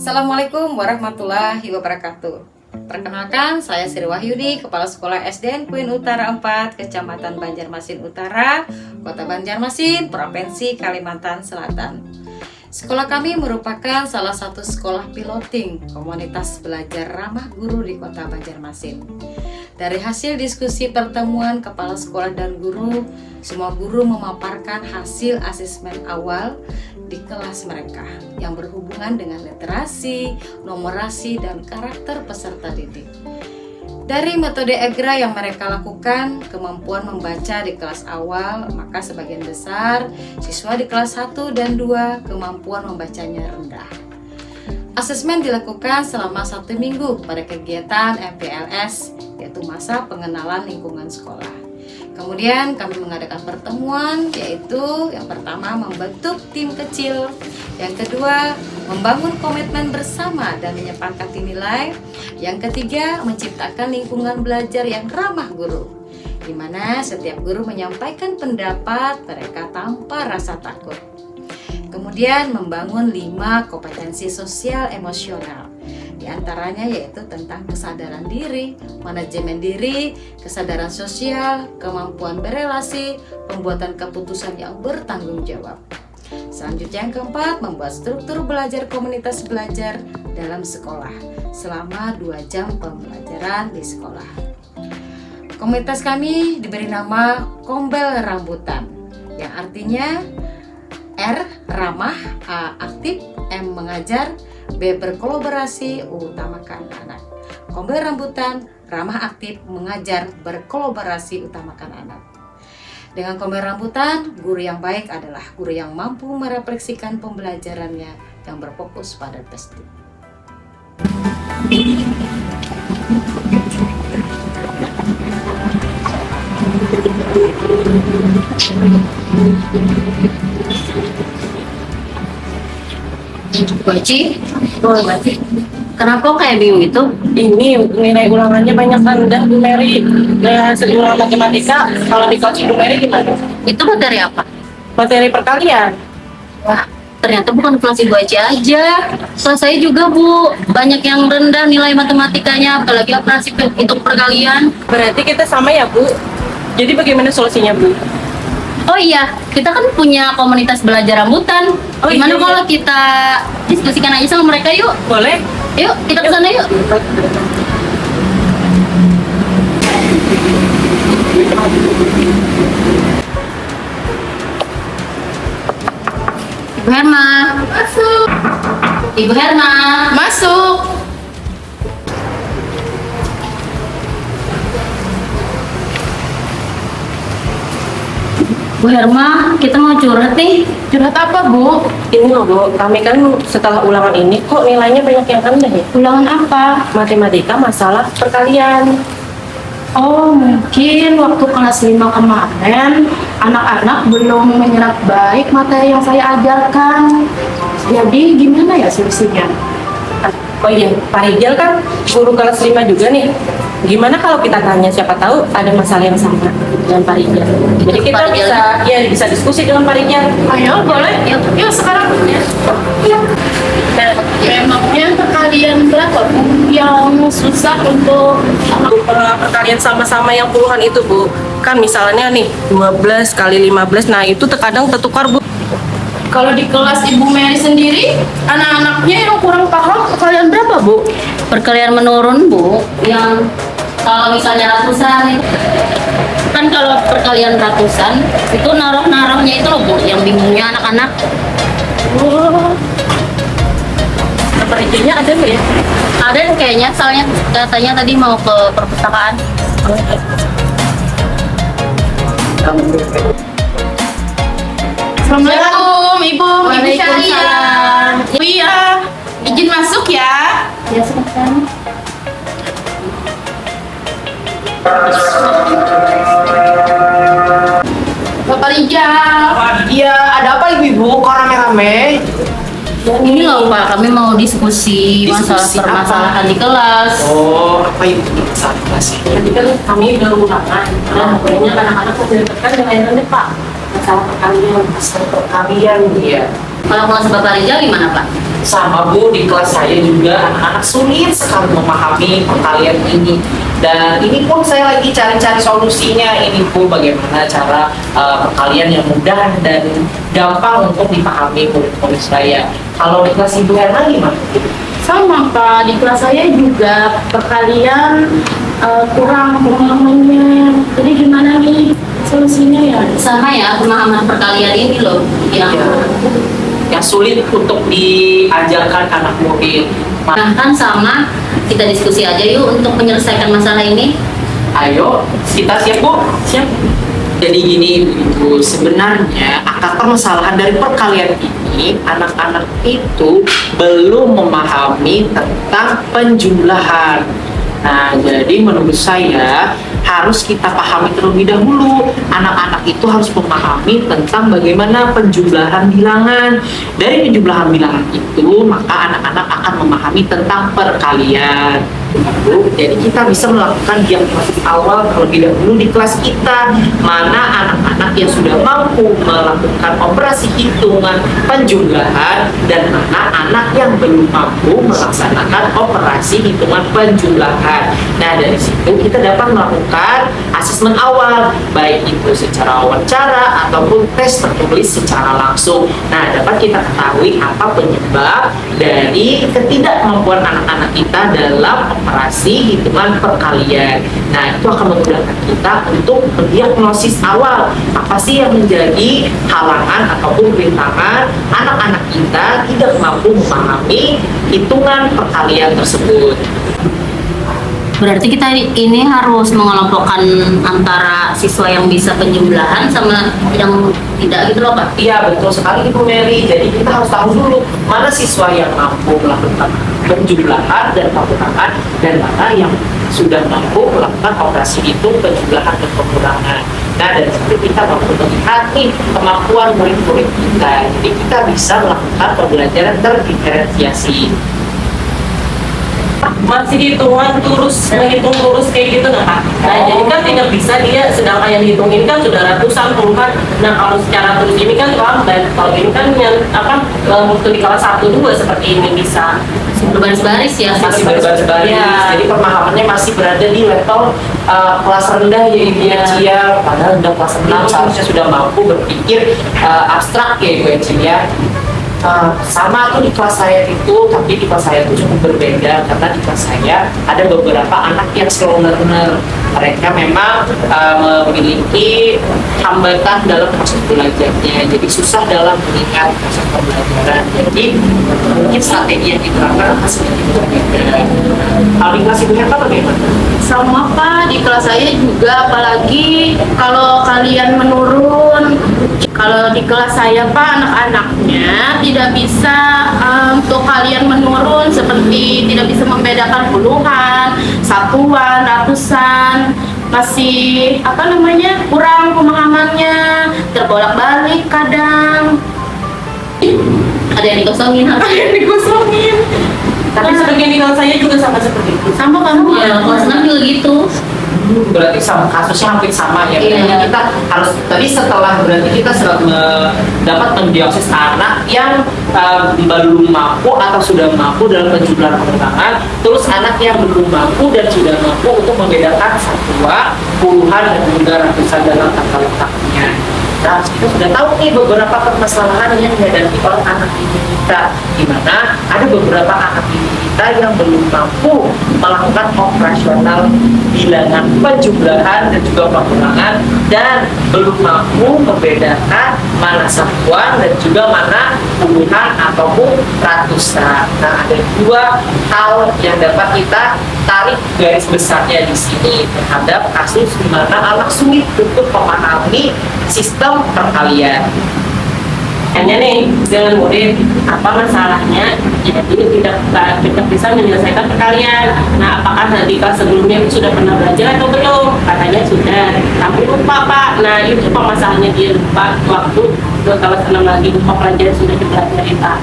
Assalamualaikum warahmatullahi wabarakatuh. Perkenalkan, saya Sri Wahyudi, Kepala Sekolah SDN Queen Utara 4, Kecamatan Banjarmasin Utara, Kota Banjarmasin, Provinsi Kalimantan Selatan. Sekolah kami merupakan salah satu sekolah piloting komunitas belajar ramah guru di Kota Banjarmasin. Dari hasil diskusi pertemuan kepala sekolah dan guru, semua guru memaparkan hasil asesmen awal di kelas mereka yang berhubungan dengan literasi, numerasi, dan karakter peserta didik. Dari metode EGRA yang mereka lakukan, kemampuan membaca di kelas awal, maka sebagian besar siswa di kelas 1 dan 2 kemampuan membacanya rendah. Asesmen dilakukan selama 1 minggu pada kegiatan MPLS, yaitu masa pengenalan lingkungan sekolah. Kemudian kami mengadakan pertemuan, yaitu yang pertama membentuk tim kecil, yang kedua membangun komitmen bersama dan menyepakati nilai, yang ketiga menciptakan lingkungan belajar yang ramah guru, di mana setiap guru menyampaikan pendapat mereka tanpa rasa takut. Kemudian membangun 5 kompetensi sosial emosional, di antaranya yaitu tentang kesadaran diri, manajemen diri, kesadaran sosial, kemampuan berelasi, pembuatan keputusan yang bertanggung jawab. Selanjutnya yang keempat, membuat struktur belajar komunitas belajar dalam sekolah selama 2 jam pembelajaran di sekolah. Komunitas kami diberi nama Kombel Rambutan, yang artinya R. Ramah, A. Aktif, M. Mengajar, B. Berkolaborasi, utamakan anak. Kombel Rambutan, ramah, aktif, mengajar, berkolaborasi, utamakan anak. Dengan Kombel Rambutan, guru yang baik adalah guru yang mampu merefleksikan pembelajarannya yang berfokus pada testing. Baci, kenapa kayak bingung itu? Ini nilai ulangannya banyak rendah Bu Mary. Dari hasil ulangan matematika, kalau di kelas Bu Mary gimana? Itu materi apa? Materi perkalian. Wah, ternyata bukan kelas Ibu Aci aja. Kelas saya juga, Bu. Banyak yang rendah nilai matematikanya, apalagi operasi untuk perkalian. Berarti kita sama ya Bu? Jadi bagaimana solusinya Bu? Oh iya, kita kan punya komunitas belajar rambutan. Oh, Gimana iya. kalau kita diskusikan aja sama mereka yuk? Boleh? Yuk, kita ke sana yuk. Ibu Herma. Masuk. Ibu Herma. Masuk. Bu Herma, kita mau curhat nih. Curhat apa, Bu? Ini loh Bu, kami kan setelah ulangan ini kok nilainya banyak yang rendah ya? Ulangan apa? Matematika masalah perkalian. Oh, mungkin waktu kelas 5 kemarin anak-anak belum menyerap baik materi yang saya ajarkan. Jadi gimana ya solusinya? Oh iya, Pak Rijal kan guru kelas 5 juga nih. Gimana kalau kita tanya, siapa tahu ada masalah yang sama dengan Pak Rijal. Jadi kita Pak Rijal. bisa diskusi dengan Pak Rijal. Ayo, boleh. Yuk sekarang. Memangnya perkalian berapa Bu, yang susah untuk Perkalian sama-sama yang puluhan itu Bu, kan misalnya nih 12 kali 15, nah itu terkadang tertukar Bu. kalau di kelas Ibu Mary sendiri, anak-anaknya yang kurang paham perkalian berapa Bu? Perkalian menurun, Bu. Yang kalau misalnya ratusan itu kan, kalau perkalian ratusan itu naruh-naruhnya itu loh, Bu, yang bingungnya anak-anak. Oh, Pak Rijalnya ada nggak ya? Ada kayaknya, soalnya katanya tadi mau ke perpustakaan. Assalamualaikum Ibu Waalaikumsalam. Syahria. Bu ya, izin masuk ya. Ya, sebentar. Bapak Rijal. Iya, ada apa ibu-ibu? Kok rame-rame? Ini loh Pak, kami mau diskusi masalah Diskusi permasalahan di kelas. Oh, apa ibu saat kelas? Tadi kan kami udah ulangan, dan banyak anak-anak mendapatkan nilai rendah Pak. Masalah perkalian. Masalah perkalian, iya. Kalau kelas Bapak Rijal gimana Pak? Sama Bu, di kelas saya juga anak-anak sulit sekali memahami perkalian ini. Dan ini pun saya lagi cari-cari solusinya. Ini Bu, bagaimana cara perkalian yang mudah dan gampang untuk dipahami murid-murid saya. Kalau di kelas Ibu Herna gimana? Sama Pak, di kelas saya juga perkalian kurang pemahamannya. Jadi gimana nih solusinya ya? Sama ya, pemahaman perkalian ini loh yang Yang sulit untuk diajarkan anak murid. nah kan sama, kita diskusi aja yuk untuk menyelesaikan masalah ini. Ayo, kita siap Bu? Siap. Jadi gini Ibu, sebenarnya akar permasalahan dari perkalian ini, anak-anak itu belum memahami tentang penjumlahan. Nah, jadi menurut saya harus kita pahami terlebih dahulu. Anak-anak itu harus memahami tentang bagaimana penjumlahan bilangan. Dari penjumlahan bilangan itu, maka anak-anak akan memahami tentang perkalian. Jadi kita bisa melakukan diagnosis awal terlebih dahulu di kelas kita, mana anak-anak yang sudah mampu melakukan operasi hitungan penjumlahan dan mana anak yang belum mampu melaksanakan operasi hitungan penjumlahan. Nah, dari situ kita dapat melakukan asesmen awal, baik itu secara wawancara ataupun tes tertulis secara langsung. Nah, dapat kita ketahui apa penyebab dari ketidakmampuan anak-anak kita dalam operasi hitungan perkalian. Nah, itu akan memudahkan kita untuk mendiagnosis awal apa sih yang menjadi halangan ataupun rintangan anak-anak kita tidak mampu memahami hitungan perkalian tersebut. Berarti kita ini harus mengelompokkan antara siswa yang bisa penjumlahan sama yang tidak gitu loh Pak. Iya, betul sekali Ibu Mary. Jadi kita harus tahu dulu mana siswa yang mampu melakukan penjumlahan dan pengurangan dan mana yang sudah mampu melakukan operasi hitung penjumlahan dan pengurangan. Nah, dari situ kita mampu melihat nih kemampuan murid-murid kita. Jadi kita bisa melakukan pembelajaran terdiferensiasi. Masih hitungan menghitung lurus kayak gitu nggak Pak? Nah, jadi kan tidak bisa dia, sedangkan yang dihitung ini kan sudah ratusan puluhan. Nah, kalau secara terus ini kan lambat. Kalau ini kan yang waktu di kelas 1, 2 seperti ini bisa Berbaris-baris ya. Masih berbaris-baris. Iya. Jadi pemahamannya masih berada di level kelas rendah ya Ibu Ecia. Padahal udah kelas 6 seharusnya sudah mampu berpikir abstrak ya Ibu Ecia. Sama tuh di kelas saya itu, tapi di kelas saya itu cukup berbeda karena di kelas saya ada beberapa anak yang slow learner. Mereka memang memiliki hambatan dalam proses belajarnya, jadi susah dalam melihat proses pembelajaran. Jadi mungkin strategi yang diterapkan akan sedikit berbeda. Kalau di kelas Ibu Herta bagaimana? Sama Pak, di kelas saya juga, apalagi kalau kalian menurun. Kalau di kelas saya Pak, anak-anaknya tidak bisa untuk kalian menurun, seperti tidak bisa membedakan puluhan, satuan, ratusan, masih kurang pemahamannya, terbolak-balik kadang. Ada yang dikosongin. Ada yang dikosongin. tapi sebagian di kelas saya juga sama seperti itu. Sama kan Bu? Ya, kelas 6 juga gitu. Berarti sama kasusnya hampir sama ya. Iya. Jadi kita harus tadi setelah berarti kita sudah dapat mendiagnosis anak yang belum mampu atau sudah mampu dalam penjumlahan pengurangan, terus anak yang belum mampu dan sudah mampu untuk membedakan satuan, puluhan dan juga ratusan dalam tata letaknya. Nah, kita sudah tahu nih beberapa permasalahan yang dihadapi oleh anak didik kita, di mana ada beberapa anak didik kita yang belum mampu melakukan operasional bilangan penjumlahan dan juga pengurangan dan belum mampu membedakan mana satuan dan juga mana puluhan ataupun ratusan. Nah, ada dua hal yang dapat kita tarik garis besarnya di sini terhadap kasus di mana anak sulit untuk memahami sistem perkalian. Hanya nih dengan murid apa masalahnya, jadi tidak bisa menyelesaikan perkalian. Nah, apakah tadi kelas sebelumnya itu sudah pernah belajar atau belum? Katanya sudah, tapi lupa Pak. Nah, itu permasalahannya, dia lupa waktu kelas 6 lagi lupa pelajaran sudah dipelajari Pak.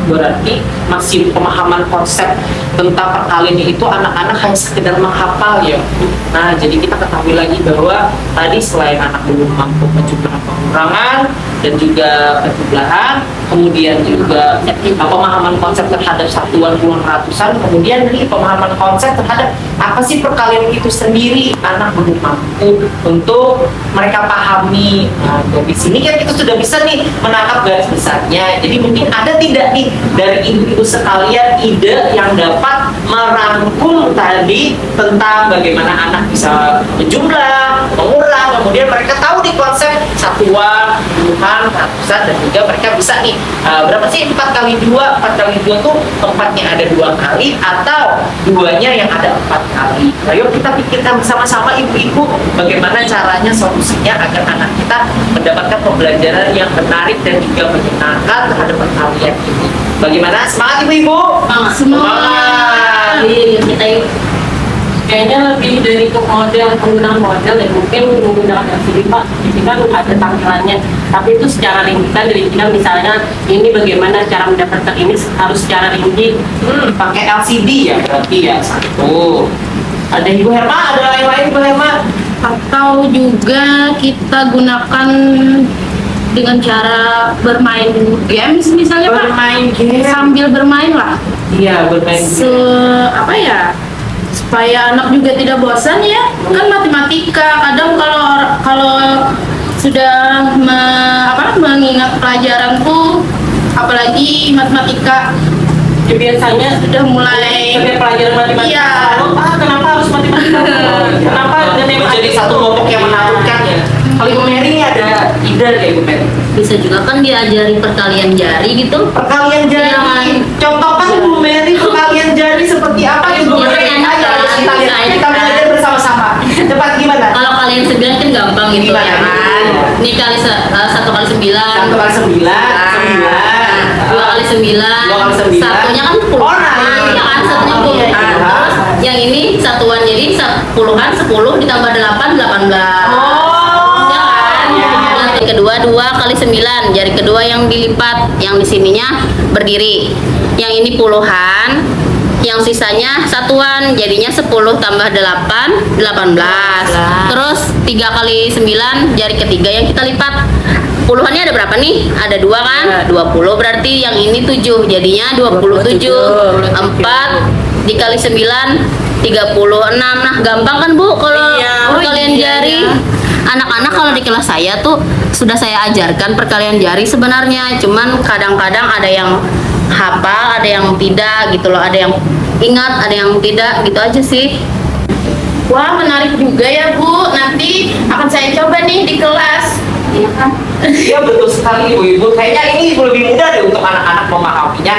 Berarti masih pemahaman konsep tentang perkalian itu anak-anak hanya sekedar menghafal ya. Nah, jadi kita ketahui lagi bahwa tadi selain anak belum mampu penjumlahan pengurangan, dan juga penjumlahan, kemudian juga pemahaman konsep terhadap satuan puluhan ratusan, kemudian nih pemahaman konsep terhadap apa sih perkalian itu sendiri, anak belum mampu untuk mereka pahami. Nah, di sini kan kita sudah bisa nih menangkap garis besarnya. Jadi mungkin ada tidak nih dari ibu-ibu sekalian ide yang dapat merangkum tadi tentang bagaimana anak bisa menjumlah, mengulang, kemudian mereka tahu nih konsep satuan, puluhan, ratusan, dan juga mereka bisa nih berapa sih 4 kali 2? 4 kali 2 tuh tempatnya ada 2 kali atau duanya yang ada 4 kali. Ayo kita pikirkan bersama-sama ibu-ibu bagaimana caranya solusinya agar anak kita mendapatkan pembelajaran yang menarik dan juga menyenangkan terhadap perkalian ini. Bagaimana? Semangat ibu-ibu? Semangat! Iya, kita yuk. Kayaknya lebih dari ke model, penggunaan model dan mungkin menggunakan LCD Pak. Ini kan ada tampilannya, tapi itu secara ringkisan dari kita misalnya ini bagaimana cara mendapatkan ini harus secara rinci. Pakai LCD ya berarti ya. Satu. Ada Ibu Herma, ada lain-lain Ibu Herma? Atau juga kita gunakan dengan cara bermain games misalnya Pak. Bermain game. Sambil bermain lah. Iya, bermain game. Apa ya? Supaya anak juga tidak bosan ya. Kan matematika kadang kalau sudah mengingat pelajaran tuh, apalagi matematika Ya, biasanya sudah mulai setiap pelajaran matematika. Iya. Kenapa harus matematika? Kenapa menjadi satu kelompok yang menakutkan ya? Kalau Ibu Mary ini ada ide ya Ibu Mary? Bisa juga kan diajari perkalian jari gitu. Perkalian jari. Iya. Contohkan Ibu Mary perkalian jari seperti apa Ibu Iya, Mary? enak Ayo kan? kita lihat, Enak kita kan? belajar bersama-sama. Cepat gimana? Kalau kalian 9 kan gampang gitu Gimana? ya kan. Ini kali 1 kali 9. 1 kali 9, 9. 2 kali 9. 2 kali 9. Satunya kan puluhan. Oh, nah. Iya kan satunya puluhan. Iya. Terus yang ini satuan jadi puluhan 10 ditambah 8 18. Ya kan? Yang kedua 2 kali 9. Jari kedua yang dilipat, yang di sininya berdiri. Yang ini puluhan, yang sisanya satuan, jadinya 10 tambah 8 18. Terus 3 kali 9, jari ketiga yang kita lipat. Puluhannya ada berapa nih? Ada 2 kan? 20, berarti yang ini 7, jadinya 27. 4 dikali 9 36. Nah, gampang kan Bu kalau perkalian jari? Anak-anak kalau di kelas saya tuh sudah saya ajarkan perkalian jari sebenarnya, cuman kadang-kadang ada yang hafal, ada yang tidak gitu loh, ada yang ingat, ada yang tidak, gitu aja sih. Wah, menarik juga ya Bu. Nanti akan saya coba nih di kelas. Iya kan? Iya betul sekali Ibu-ibu. Kayaknya ini lebih mudah deh untuk anak-anak memahaminya.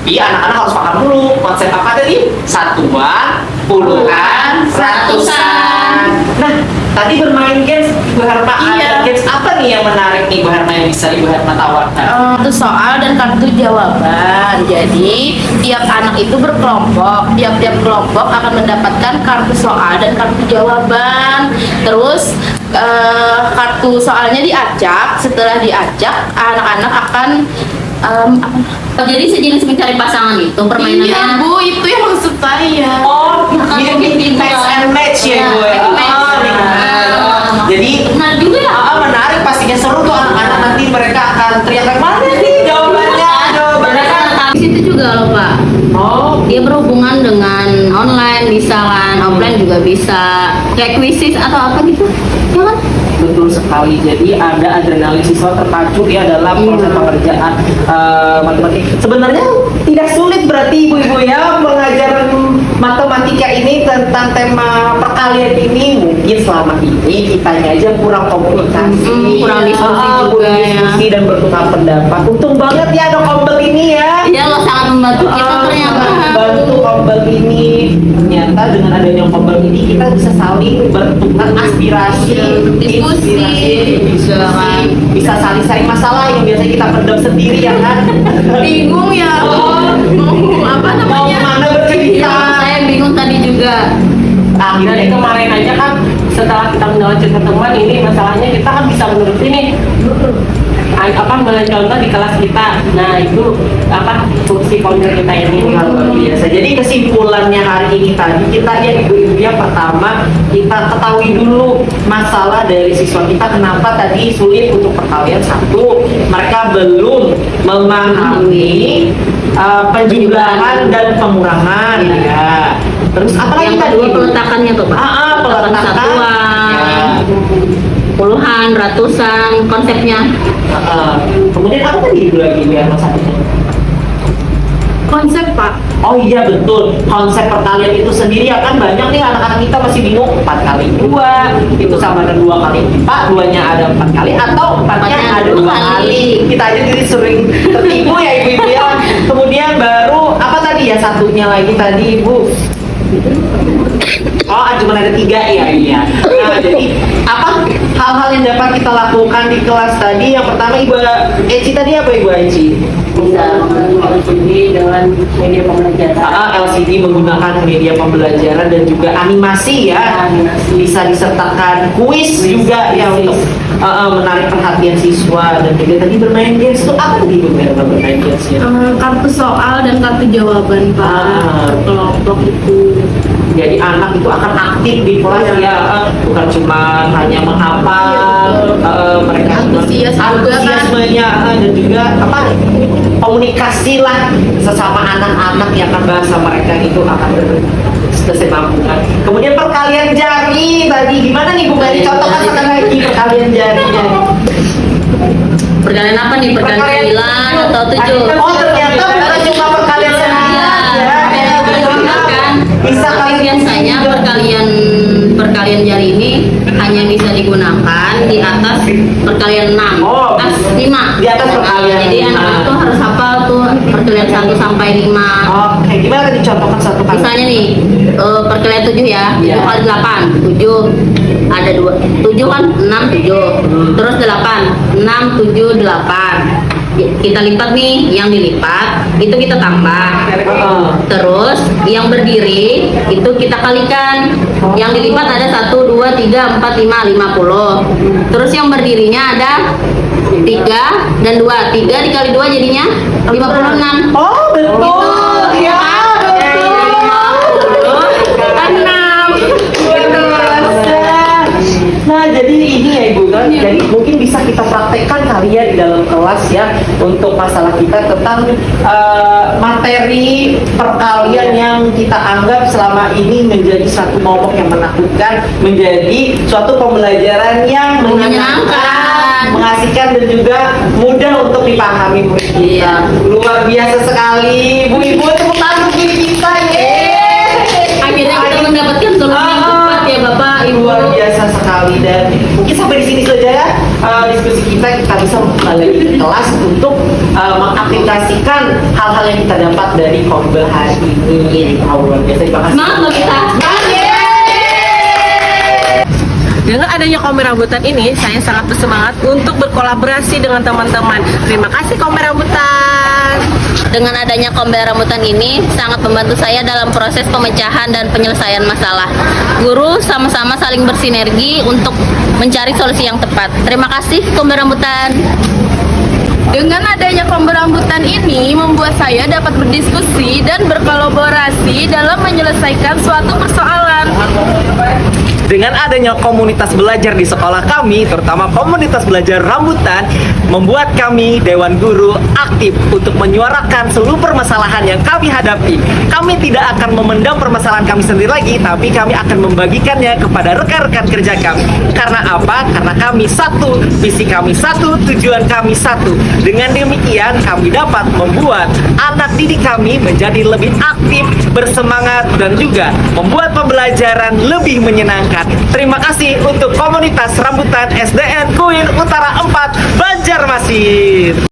Iya, anak-anak harus paham dulu konsep apa tadi? Satuan, puluhan, ratusan. Nah, tadi bermain games Ibu Herma, ada games apa nih yang menarik nih Ibu Herma yang bisa Ibu Herma tawarkan? Kartu soal dan kartu jawaban. Jadi tiap anak itu berkelompok. Tiap-tiap kelompok akan mendapatkan kartu soal dan kartu jawaban. Terus kartu soalnya diacak. Setelah diacak, anak-anak akan Oh, jadi sejenis mencari pasangan itu permainannya. Iya Bu, itu yang maksud saya. Oh, kan ini begitu, mix kan? and match ya Bu ya? Match. Oh, benar. Jadi Benar juga ya. menarik, pastinya seru tuh anak-anak nanti mereka akan teriak mana nih jawabannya, jawabannya kan. Di situ juga loh Pak. Oh, Dia berhubungan dengan online bisa kan, offline juga bisa. Kayak kuisis atau apa gitu, ya kan? betul sekali. Jadi ada adrenalin siswa terpacu ya dalam proses pengerjaan matematika. Sebenarnya tidak sulit berarti ibu-ibu ya mengajar matematika ini tentang tema perkalian ini. Mungkin selama ini kitanya aja kurang komunikasi, kurang diskusi juga kurang ya. diskusi dan bertukar pendapat. Untung banget ya ada Kombel ini ya. Iya loh, sangat membantu kita ternyata. Bantu Kombel ini. Ternyata dengan adanya Kombel ini kita bisa saling bertukar aspirasi, bisa saling sharing masalah yang biasanya kita pendam sendiri ya kan. Bingung ya. Apa Mau namanya? mana bercerita. Saya bingung tadi juga. Dari kemarin aja kan setelah kita mendengar cerita teman ini masalahnya kita kan bisa menurut ini mencontoh di kelas kita. Nah itu fungsi ponder kita ini. Luar biasa. Jadi kesimpulannya hari ini tadi kita ya ibu-ibu yang pertama kita ketahui dulu masalah dari siswa kita kenapa tadi sulit untuk perkalian. Satu, mereka belum memahami penjumlahan dan pengurangan ya. Terus apa lagi Yang tadi? kedua peletakannya tuh Pak. Peletakan. Satuan, Ya. puluhan, ratusan, konsepnya. Kemudian apa tadi ibu lagi yang satunya? Konsep Pak. Oh iya betul, konsep perkalian itu sendiri ya kan banyak nih anak-anak kita masih bingung 4 kali 2 itu sama dengan 2 kali 4, 2-nya ada 4 kali atau 4-nya ada 2 kali. Kita aja jadi sering tertipu ya ibu-ibu ya. Kemudian baru apa tadi ya satunya lagi tadi ibu? Oh, cuma ada 3 ya, iya. Nah, jadi apa hal-hal yang dapat kita lakukan di kelas tadi? Yang pertama Ibu Eci tadi apa Ibu Eci? Bisa LCD dengan media pembelajaran. LCD menggunakan media pembelajaran dan juga animasi ya. Animasi. Bisa disertakan kuis juga ya untuk menarik perhatian siswa dan juga tadi bermain games itu apa tadi Ibu bermain games ya? Kartu soal dan kartu jawaban Pak. Kelompok itu. Jadi anak itu akan aktif di kelas ya, bukan cuma hanya menghafal, mereka Antusias juga, antusiasmenya dan juga apa komunikasi lah sesama anak-anak yang kan bahasa mereka itu akan berkesinambungan. Kemudian perkalian jari tadi gimana nih Bu Mary? Contohkan sekali lagi perkalian jarinya. Perkalian apa nih? Perkalian 9 atau 7? Oh ternyata bukan cuma perkalian saja ya. Bisa Biasanya perkalian jari ini hanya bisa digunakan di atas perkalian 6. Oh, atas 5. di atas perkalian Jadi 5. anak tuh harus hafal tuh perkalian 1 sampai 5. Oke, gimana tadi contohkan satu kali? Misalnya nih, perkalian 7 ya, Iya. 7 kali 8, 7 ada 7 kan 6, 7 terus 8, 6, 7, 8 kita lipat nih, yang dilipat itu kita tambah, terus yang berdiri itu kita kalikan, yang dilipat ada 1, 2, 3, 4, 5, 50 terus yang berdirinya ada 3 dan 2, 3 dikali 2 jadinya 56. Oh betul, ya Nah jadi ini ya Ibu kan, jadi mungkin bisa kita praktekkan kali ya di dalam kelas ya untuk masalah kita tentang materi perkalian yang kita anggap selama ini menjadi satu momok yang menakutkan menjadi suatu pembelajaran yang menyenangkan, mengasihkan dan juga mudah untuk dipahami murid kita. Luar biasa sekali, Bu-ibu tepuk tangan untuk kita ya. Akhirnya kita mendapatkan solusi yang tepat ya Bapak Ibu. Luar biasa sekali dan mungkin sampai di sini saja ya diskusi kita bisa kembali ke kelas untuk mengaplikasikan hal-hal yang kita dapat dari Kombel hari ini. Luar biasa, terima kasih. Semangat loh kita. Dengan adanya Komber Rambutan ini, saya sangat bersemangat untuk berkolaborasi dengan teman-teman. Terima kasih Komber Rambutan. Dengan adanya Komber Rambutan ini sangat membantu saya dalam proses pemecahan dan penyelesaian masalah. Guru sama-sama saling bersinergi untuk mencari solusi yang tepat. Terima kasih Komber Rambutan. Dengan adanya Komber Rambutan ini membuat saya dapat berdiskusi dan berkolaborasi dalam menyelesaikan suatu persoalan. Dengan adanya komunitas belajar di sekolah kami, terutama komunitas belajar rambutan, membuat kami Dewan Guru aktif untuk menyuarakan seluruh permasalahan yang kami hadapi. Kami tidak akan memendam permasalahan kami sendiri lagi, tapi kami akan membagikannya kepada rekan-rekan kerja kami. Karena apa? Karena kami satu, visi kami satu, tujuan kami satu. Dengan demikian, kami dapat membuat anak didik kami menjadi lebih aktif, bersemangat, dan juga membuat pembelajaran lebih menyenangkan. Terima kasih untuk komunitas rambutan SDN Kuin Utara 4 Banjarmasin.